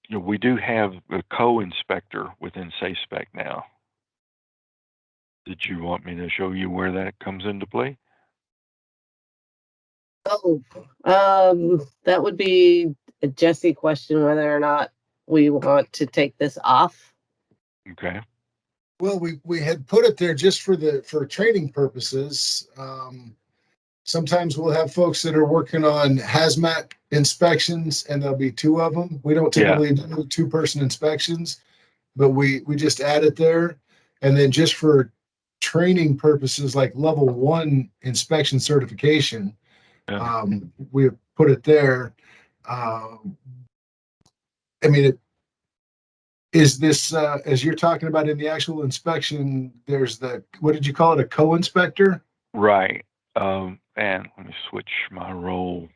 Speaker 3: We do have a co-inspector within SafeSpect now. Did you want me to show you where that comes into play?
Speaker 4: Oh, that would be a Jesse question whether or not we want to take this off.
Speaker 3: Okay.
Speaker 2: Well, we had put it there just for training purposes. Sometimes we'll have folks that are working on hazmat inspections, and there'll be 2 of them. We don't typically do 2-person inspections, but we just add it there. And then just for training purposes, like level 1 inspection certification, we put it there. I mean, is this, as you're talking about in the actual inspection, there's what did you call it? A co-inspector?
Speaker 3: Right. And let me switch my role.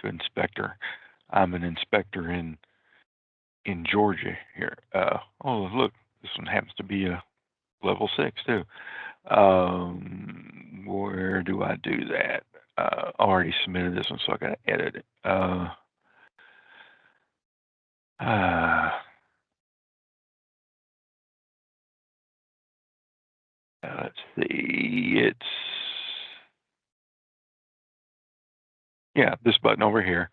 Speaker 3: to inspector. I'm an inspector in Georgia here. Oh, look, this one happens to be a level 6 too. Where do I do that? Already submitted this one, so I got to edit it. Let's see. This button over here.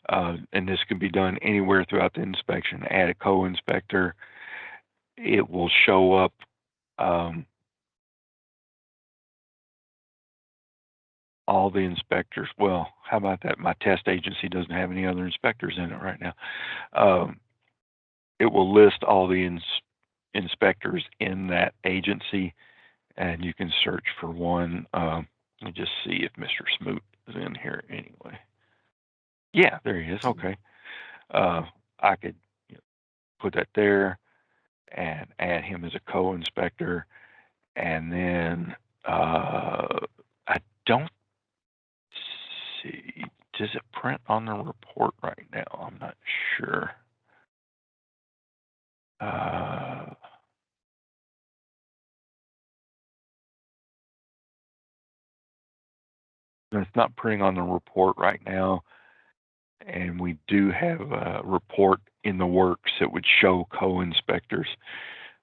Speaker 3: And this can be done anywhere throughout the inspection. Add a co-inspector. It will show up all the inspectors. Well, how about that? My test agency doesn't have any other inspectors in it right now. It will list all the inspectors in that agency, and you can search for one. Let me just see if Mr. Smoot is in here anyway. Yeah, there he is. Okay. I could put that there and add him as a co-inspector. And then I don't see, does it print on the report right now? I'm not sure. It's not printing on the report right now. And we do have a report in the works that would show co-inspectors.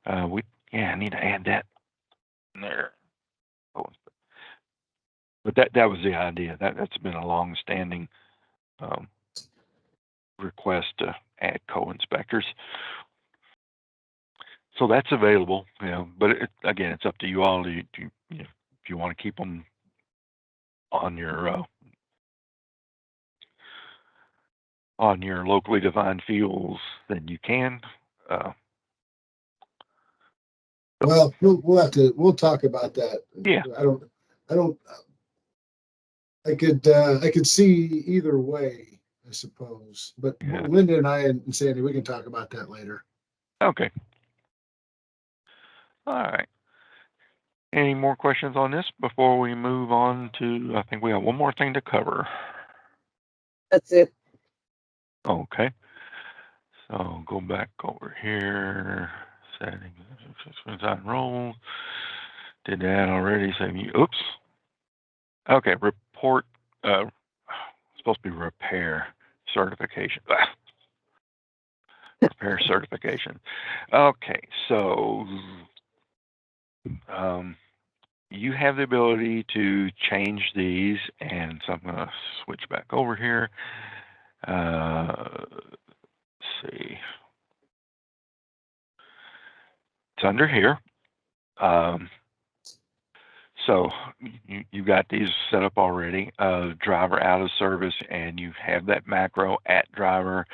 Speaker 3: I need to add that in there. But that was the idea. That's been a long-standing request to add co-inspectors. So that's available, but again, it's up to you all. If you want to keep them on your locally defined fields, then you can.
Speaker 2: Well, we'll talk about that.
Speaker 3: Yeah.
Speaker 2: I could see either way, I suppose. But
Speaker 3: Yeah.
Speaker 2: Linda and I and Sandy, we can talk about that later.
Speaker 3: Okay. All right. Any more questions on this before we move on to, I think we have one more thing to cover.
Speaker 4: That's it.
Speaker 3: Okay. So go back over here. Settings, design roles. Did that already. Save you. Oops. Okay. Report. Supposed to be repair certification. Repair certification. Okay. So you have the ability to change these, and so I'm going to switch back over here. Let's see. It's under here. So you got these set up already. Driver out of service, and you have that macro at driver,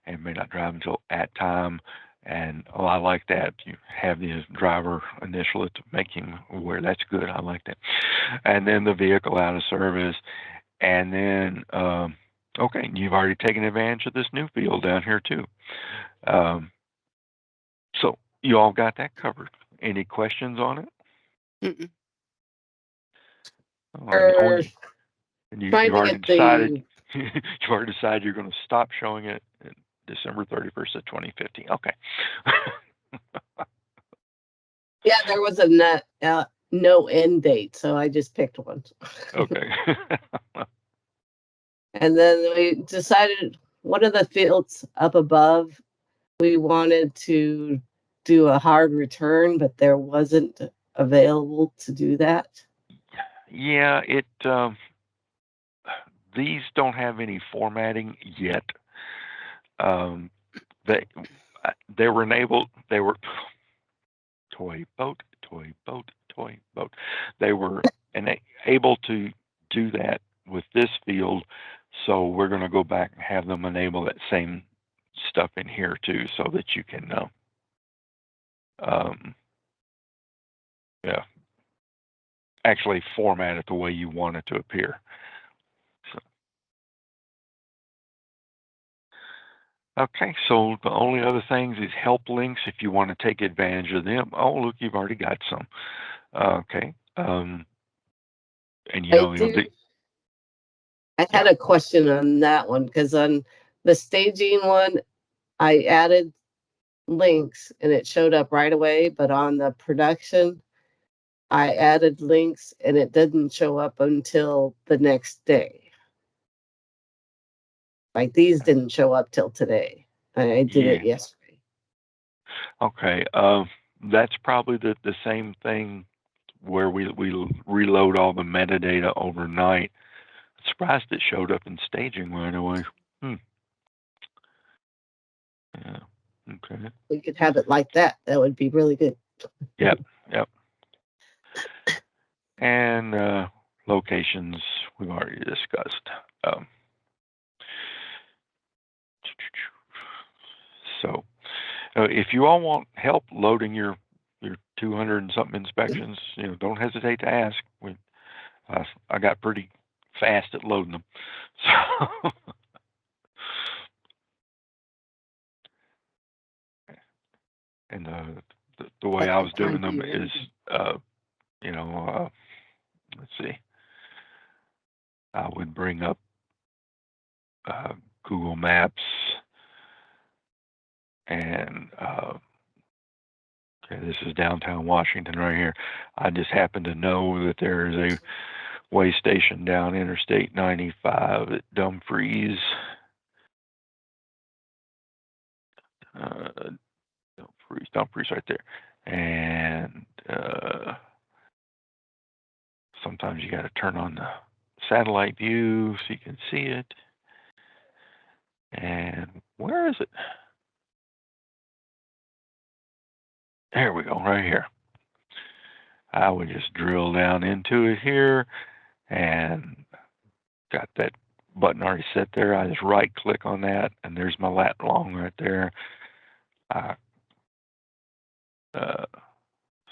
Speaker 3: and may not drive until at time. And I like that. You have the driver initial it to make him aware. That's good. I like that. And then the vehicle out of service. And then, okay, you've already taken advantage of this new field down here too. So you all got that covered. Any questions on it?
Speaker 4: Mm-mm.
Speaker 3: You've already decided. You've already decided you're going to stop showing it December 31st of 2015. Okay.
Speaker 4: Yeah, there was a no end date, so I just picked one.
Speaker 3: Okay.
Speaker 4: And then we decided one of the fields up above, we wanted to do a hard return, but there wasn't available to do that.
Speaker 3: Yeah, these don't have any formatting yet. They were enabled. They were toy boat. They were able to do that with this field, so we're going to go back and have them enable that same stuff in here too, so that you can actually format it the way you want it to appear. Okay, so the only other things is help links if you want to take advantage of them. Oh, look, you've already got some. Okay. And
Speaker 4: I had a question on that one because on the staging one, I added links and it showed up right away, but on the production, I added links and it didn't show up until the next day. Like these didn't show up till today. I did it yesterday.
Speaker 3: Okay. That's probably the same thing where we reload all the metadata overnight. Surprised it showed up in staging right away. Yeah. Okay.
Speaker 4: We could have it like that. That would be really good.
Speaker 3: Yep. And locations we've already discussed. So if you all want help loading your 200 and something inspections, don't hesitate to ask. I got pretty fast at loading them. So and the way I was doing them is, let's see, I would bring up Google Maps and okay, this is downtown Washington right here. I just happen to know that there is a way station down Interstate 95 at Dumfries. Dumfries right there. And sometimes you got to turn on the satellite view so you can see it. And where is it? There we go, right here. I would just drill down into it here and got that button already set there. I just right click on that and there's my lat long right there.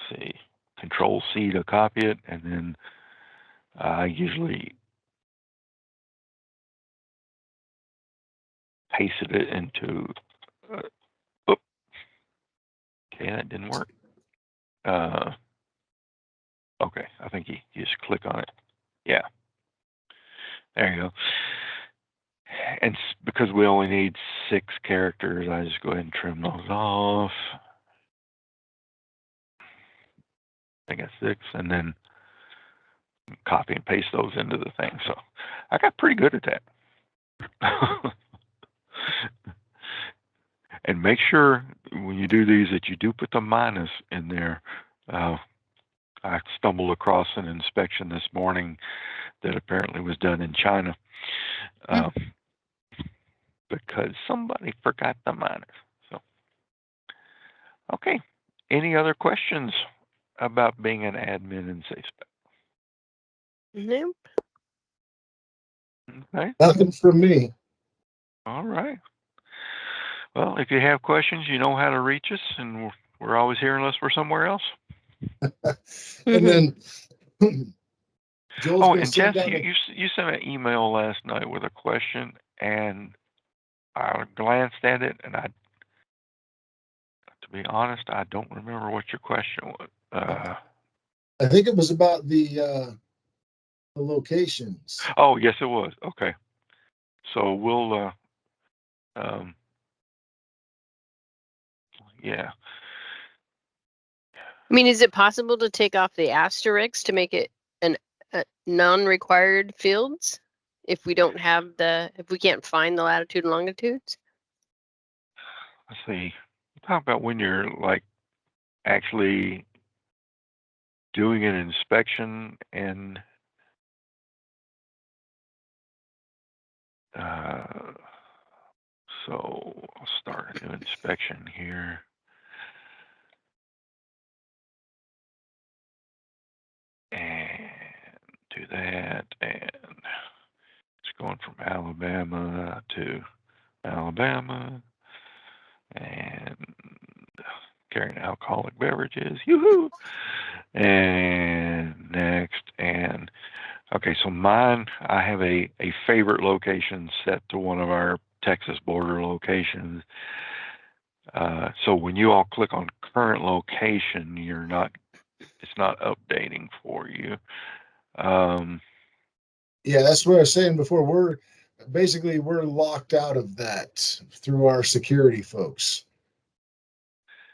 Speaker 3: See, Control C to copy it, and then I usually pasted it into. Okay, that didn't work. Okay, I think you just click on it. Yeah, there you go. And because we only need 6 characters, I just go ahead and trim those off. I got 6, and then copy and paste those into the thing. So I got pretty good at that. And make sure when you do these that you do put the minus in there. I stumbled across an inspection this morning that apparently was done in China because somebody forgot the minus. So, okay. Any other questions about being an admin in SafeSpect?
Speaker 5: Nope.
Speaker 3: Okay.
Speaker 2: Nothing from me.
Speaker 3: All right. Well, if you have questions, you know how to reach us, and we're always here unless we're somewhere else.
Speaker 2: And then Joel's
Speaker 3: and Jess, you sent an email last night with a question, and I glanced at it, and to be honest, I don't remember what your question was.
Speaker 2: I think it was about the locations.
Speaker 3: Oh, yes, it was. Okay. So we'll, yeah.
Speaker 5: I mean, is it possible to take off the asterisk to make it non-required fields if we don't have if we can't find the latitude and longitudes?
Speaker 3: Let's see. Talk about when you're like actually doing an inspection and so I'll start a new inspection here. And do that, and it's going from Alabama to Alabama, and carrying alcoholic beverages, yoo-hoo! And next, and okay, so mine, I have a favorite location set to one of our Texas border locations. So when you all click on current location, it's not updating for you.
Speaker 2: Yeah, that's what I was saying before. We're locked out of that through our security folks.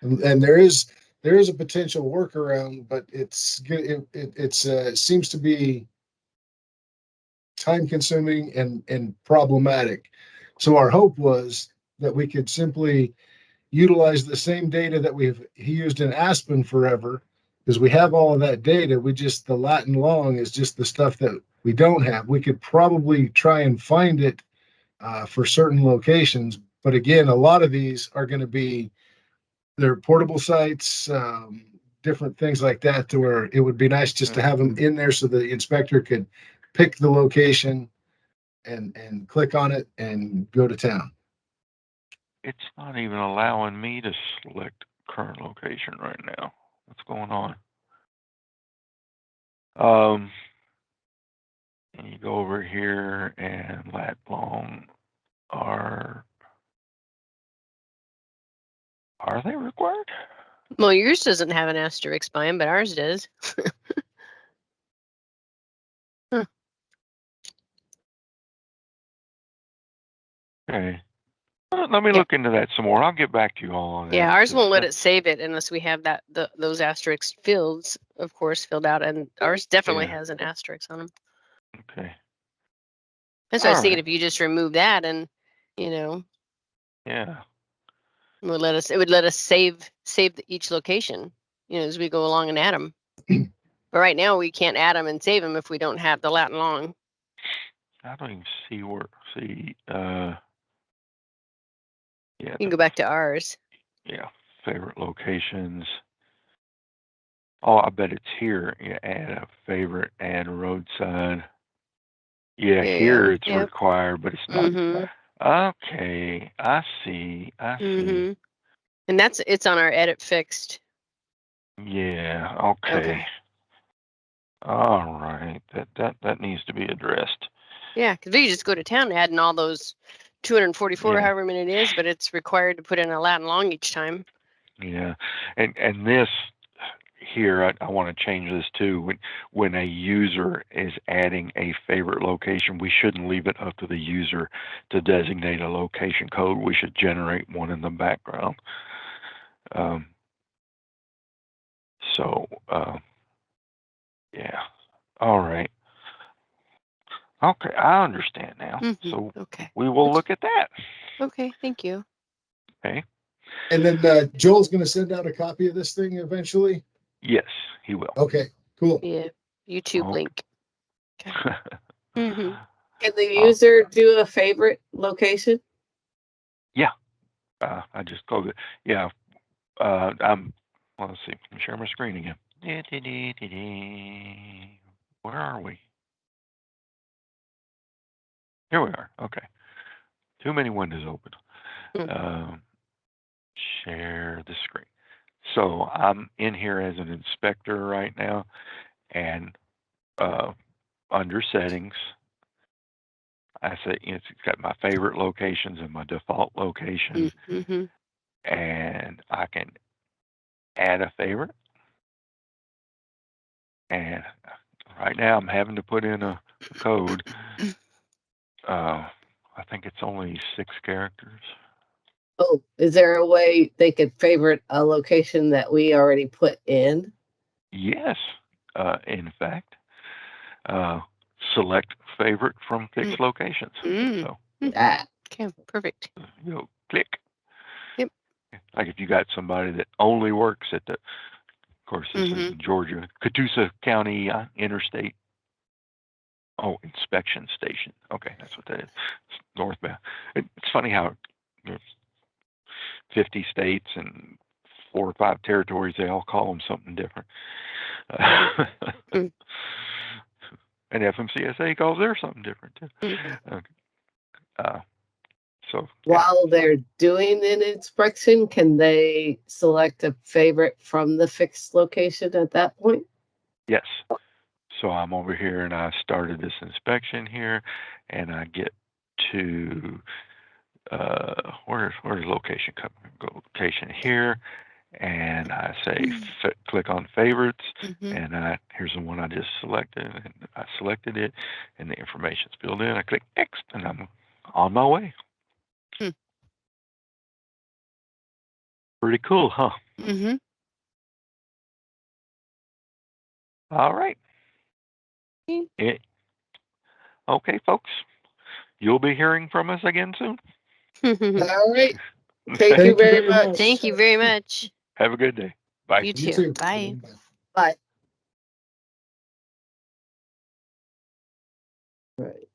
Speaker 2: And there is a potential workaround, but it's good. It seems to be time consuming and problematic. So our hope was that we could simply utilize the same data that he used in Aspen forever, because we have all of that data. The Latin long is just the stuff that we don't have. We could probably try and find it for certain locations, but again, a lot of these are going to be they're portable sites, different things like that, to where it would be nice just to have them in there so the inspector could pick the location and click on it and go to town.
Speaker 3: It's not even allowing me to select current location right now. What's going on? And you go over here and lat long are they required?
Speaker 5: Well, yours doesn't have an asterisk by them, but ours does. Huh.
Speaker 3: Okay. Let me
Speaker 5: Yeah.
Speaker 3: look into that some more. I'll get back to you all on that.
Speaker 5: Yeah, ours
Speaker 3: 'cause
Speaker 5: won't let it save it unless we have those asterisk fields, of course, filled out, and ours definitely
Speaker 3: Yeah.
Speaker 5: has an asterisk on them.
Speaker 3: Okay.
Speaker 5: That's what I was
Speaker 3: All
Speaker 5: thinking.
Speaker 3: right.
Speaker 5: If you just remove that, and
Speaker 3: Yeah.
Speaker 5: it would let us save each location, as we go along and add them. But right now we can't add them and save them if we don't have the Latin long.
Speaker 3: I don't even see yeah.
Speaker 5: You can go back to ours.
Speaker 3: Yeah. Favorite locations. Oh, I bet it's here. You add a favorite, add a roadside. Yeah, here it's required, but it's not.
Speaker 5: Mm-hmm.
Speaker 3: Okay, I see.
Speaker 5: Mm-hmm. And it's on our edit fixed.
Speaker 3: Yeah, okay. All right. That needs to be addressed.
Speaker 5: Yeah, because we just go to town adding all those 244,
Speaker 3: Yeah.
Speaker 5: however many it is, but it's required to put in a Latin long each time.
Speaker 3: Yeah. And this here, I want to change this too. When a user is adding a favorite location, we shouldn't leave it up to the user to designate a location code. We should generate one in the background. Yeah. All right. Okay, I understand now.
Speaker 5: Mm-hmm.
Speaker 3: So
Speaker 5: Okay.
Speaker 3: we will look at that.
Speaker 5: Okay, thank you.
Speaker 3: Okay.
Speaker 2: And then Joel's going to send out a copy of this thing eventually.
Speaker 3: Yes, he will.
Speaker 2: Okay, cool.
Speaker 5: Yeah, YouTube link. Okay. Mm-hmm.
Speaker 4: Can the user do a favorite location?
Speaker 3: Yeah. I just closed it. Yeah. Let's see. Let me share my screen again. Where are we? Here we are. Okay. Too many windows open. Share the screen. So I'm in here as an inspector right now, and under settings, I say it's got my favorite locations and my default location,
Speaker 5: Mm-hmm.
Speaker 3: and I can add a favorite. And right now I'm having to put in a code. I think it's only 6 characters.
Speaker 4: Oh, is there a way they could favorite a location that we already put in?
Speaker 3: Yes, in fact, select favorite from fixed locations. So
Speaker 4: Okay,
Speaker 5: perfect.
Speaker 3: Click.
Speaker 5: Yep.
Speaker 3: Like if you got somebody that only works at of course this is in Georgia, Catoosa County Interstate. Oh, inspection station. Okay, that's what that is. It's northbound. It's funny how there's 50 states and 4 or 5 territories, they all call them something different. And FMCSA calls theirs something different too. Okay. So
Speaker 4: while they're doing an inspection, can they select a favorite from the fixed location at that point?
Speaker 3: Yes. So I'm over here and I started this inspection here, and I get to where's location? Go location here, and I say click on favorites,
Speaker 5: Mhm.
Speaker 3: and here's the one I just selected, and I selected it, and the information's filled in. I click next, and I'm on my way.
Speaker 5: Hmm.
Speaker 3: Pretty cool, huh?
Speaker 5: Mhm.
Speaker 3: All right.
Speaker 5: Okay.
Speaker 3: Okay, folks, you'll be hearing from us again soon.
Speaker 2: All right.
Speaker 4: Thank you very much.
Speaker 5: Thank you very much.
Speaker 3: Have a good day. Bye.
Speaker 5: You
Speaker 2: You
Speaker 5: too.
Speaker 2: too.
Speaker 5: Bye.
Speaker 4: Bye. Right.